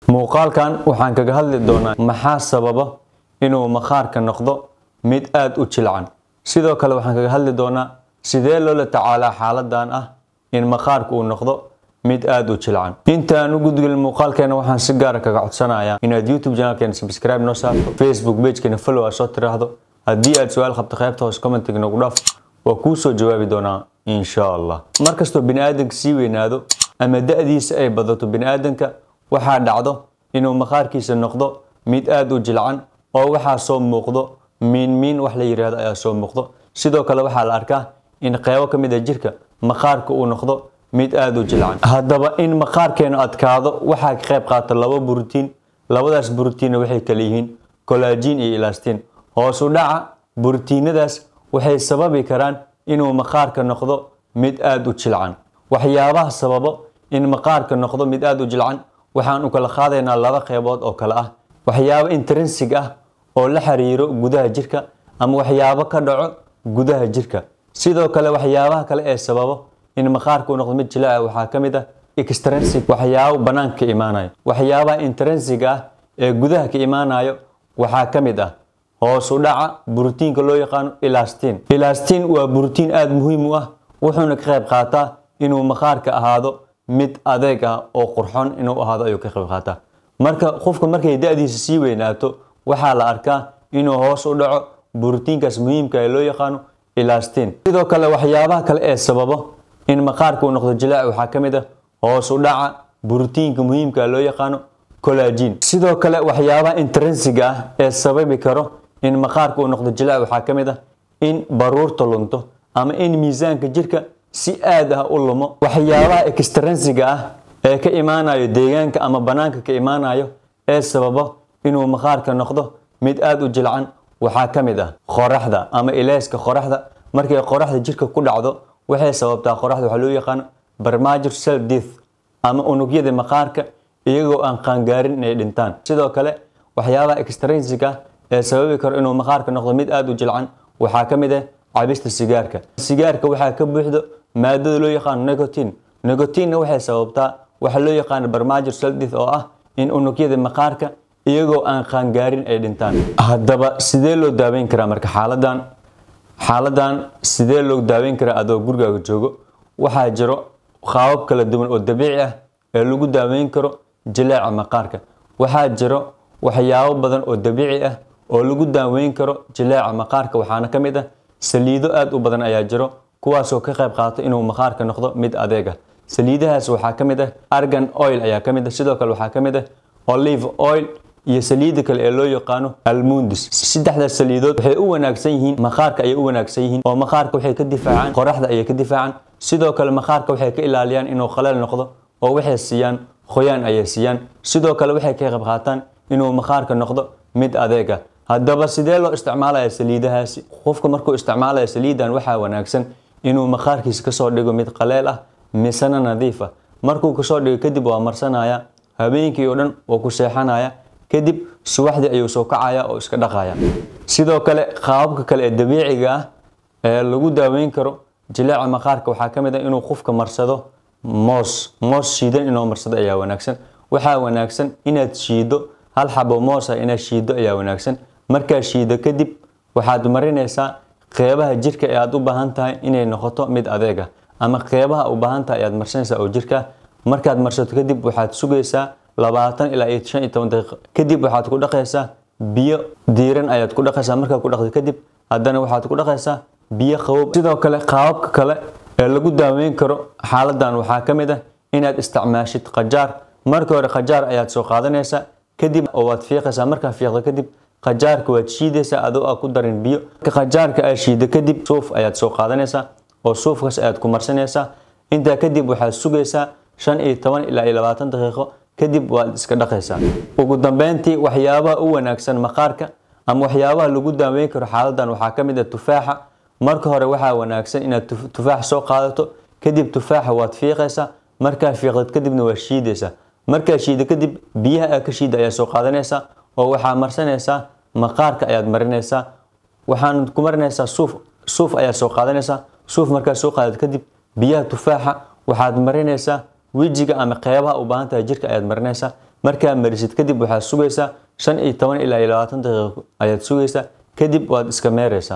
muuqaalkan waxaan kaga hadli doonaa maxaa sababa inuu maqaarka noqdo mid aad u jilcan. sidoo kale waxaan kaga hadli doonaa sidee loola tacaalaa xaaladan ah in maqaarku uu noqdo mid aad u jilcan. intaan u gudgelin muuqaalkeena waxaan si gaar ah kaga codsanayaa inaad YouTube channelkeena subscribe noo saarto, Facebook page-keena follow aad soo tiraahdo. haddii aad su'aal qabto qaybta hoos comment-ga nagu dhaaf waa kuu soo jawaabi doonaa insha Allah. markastoo bini'aadanka sii weynaado ama da'diisa ay badato bini'aadanka waxaa dhacdo inuu maqaarkiisa noqdo mid aad u jilcan oo waxaa soo muuqdo miin wax la yiraahdo ayaa soo muuqdo. sidoo kale waxaa la arkaa in qaybo kamid ah jirka maqaarka uu noqdo mid aad u jilcan. haddaba in maqaarkeena adkaado waxaa ka qayb qaata laba borotiin. labadaas borotiin waxay kala yihiin collagen iyo elastin. hoos u dhaca borotiinadaas waxay sababi karaan inuu maqaarka noqdo mid aad u jilcan. waxyaabaha sababo in maqaarka noqdo mid aad u jilcan waxaan u kala qaadaynaa laba qaybood oo kala ah waxyaabo intrinsic ah oo la xiriiro gudaha jirka ama waxyaabo ka dhaco gudaha jirka. sidoo kale waxyaabaha kale ee sababo in maqaarku uu noqdo mid jilcan waxaa kamid ah extrinsic waxyaabo banaanka ka imaanayo. waxyaabaha intrinsic ah ee gudaha ka imaanayo waxaa kamid ah hoos u dhaca borotiinka loo yaqaan elastin. elastin waa borotiin aad muhiim u ah wuxuuna ka qayb qaataa inuu maqaarka ahaado mid adeeg ah oo qurxoon inuu ahaado ayuu ka qayb qaataa. marka qofka markay da'diisa sii weynaato waxaa la arkaa inuu hoos u dhaco borotiinkaas muhiimka ee loo yaqaan elastin. sidoo kale waxyaabaha kale ee sababo in maqaarka uu noqdo jilaac waxaa kamid ah hoos u dhaca borotiinka muhiimka ee loo yaqaan collagen. sidoo kale waxyaabaha intrinsic ah ee sababi karo in maqaarka uu noqdo jilaac waxaa kamid ah in baruurta lunto ama in miisaanka jirka si aad ah u lumo. waxyaabaha extrinsic ah ee ka imaanayo deegaanka ama banaanka ka imaanayo ee sababo inuu maqaarka noqdo mid aad u jilcan waxaa kamid ah qoraxda ama ilayska qoraxda. markay qoraxda jirka ku dhacdo waxay sababtaa qoraxda waxa loo yaqaan premature cell death ama unugyada maqaarka iyagoo aan qaangaarin inay dhintaan. sidoo kale waxyaabaha extrinsic ah ee sababi karo inuu maqaarka noqdo mid aad u jilcan waxaa kamid ah cabista sigaarka. sigaarka waxaa ka buuxdo maadada loo yaqaan nicotine. nicotine waxay sababtaa waxa loo yaqaan premature cell death oo ah in unugyada maqaarka iyagoo aan qaangaarin ay dhintaan. haddaba sidee loo daaweyn karaa marka xaaladan sidee loo daaweyn karaa adoo gurigaaga joogo? waxaa jiro qaabab kala duwan oo dabiici ah ee lagu daaweyn karo jilaaca maqaarka. waxaa jiro waxyaabo badan oo dabiici ah oo lagu daaweyn karo jilaaca maqaarka waxaana kamid ah saliido aad u badan ayaa jiro kuwaasoo ka qayb qaata inuu maqaarka noqdo mid adeeg ah. saliidahaas waxaa kamid ah argan oil ayaa kamid ah. sidoo kale waxaa kamid ah olive oil iyo saliida kale ee loo yaqaano almundis. saddexdaas saliidood waxay u wanaagsan yihiin maqaarka ayay u wanaagsan yihiin oo maqaarka waxay ka difaacaan qoraxda ayay ka difaacaan. sidoo kale maqaarka waxay ka ilaaliyaan inuu qaleel noqdo oo waxay siiyaan qoyaan ayay siiyaan. sidoo kale waxay ka qayb qaataan inuu maqaarka noqdo mid adeeg ah. haddaba sidee loo isticmaalayaa saliidahaasi? qofka markuu isticmaalayo saliidan waxaa wanaagsan inuu maqaarkiisa kasoo dhigo mid qaleel ah misana nadiif ah. markuu kasoo dhigo kadib waa marsanaya habeenkii oo dhan waa ku seexanaya kadib subaxdii ayuu soo kacaya oo iska dhaqaya. sidoo kale qaababka kale ee dabiiciga ah ee lagu daaweyn karo jilaaca maqaarka waxaa kamid ah inuu qofka marsado moos shiidan inuu marsado ayaa wanaagsan. waxaa wanaagsan inaad shiido hal xabo moos ah inaad shiido ayaa wanaagsan. markaa shiido kadib waxaad marinaysaa qeybaha jirka ee aad u baahan tahay inay noqoto mid adeeg ah ama qeybaha u baahan tahay ayaad marsanaysaa oo jirka. markaad marsato kadib waxaad sugaysaa 20 ilaa 15 daqiiqo kadib waxaad ku dhaqaysaa biyo diiran ayaad ku dhaqaysaa. markaa ku dhaqdo kadib haddana waxaad ku dhaqaysaa biyo qabow. sidoo kale qaababka kale ee lagu daaweyn karo xaaladan waxaa kamid ah inaad isticmaashid qajaar. marka hore qajaar ayaad soo qaadanaysaa kadib oo waad fiiqaysaa. markaa fiiqdo kadib qajaarka waad shiidaysaa adoo aan ku darin biyo. qajaarka aad shiido kadib suuf ayaad soo qaadanaysaa oo suufkaas ayaad ku marsanaysaa. intaa kadib waxaad sugaysaa 15 ilaa 20 daqiiqo kadib waad iska dhaqaysaa. ugu dambeyntii waxyaabaha u wanaagsan maqaarka ama waxyaabaha lagu daaweyn karo xaaladan waxaa kamid ah tufaaxa. marka hore waxaa wanaagsan inaad tufaax soo qaadato kadib tufaaxa waad fiiqaysaa. markaa fiiqdad kadibna waa shiidaysaa. markaa shiido kadib biyaha aad ka shiida ayaa soo qaadanaysaa oo waxaa marsanaysaa maqaarka ayaad marinaysaa. waxaan ku marinaysaa suuf ayaad soo qaadanaysaa. suuf markaa soo qaadad kadib biyaha tufaaxa waxaad marinaysaa wejiga ama qeybaha u baahan tahay jirka ayaad marinaysaa. markaa marisid kadib waxaad sugaysaa 15 ilaa 20 daqiiqo ayaad sugaysaa kadib waad iska meeraysaa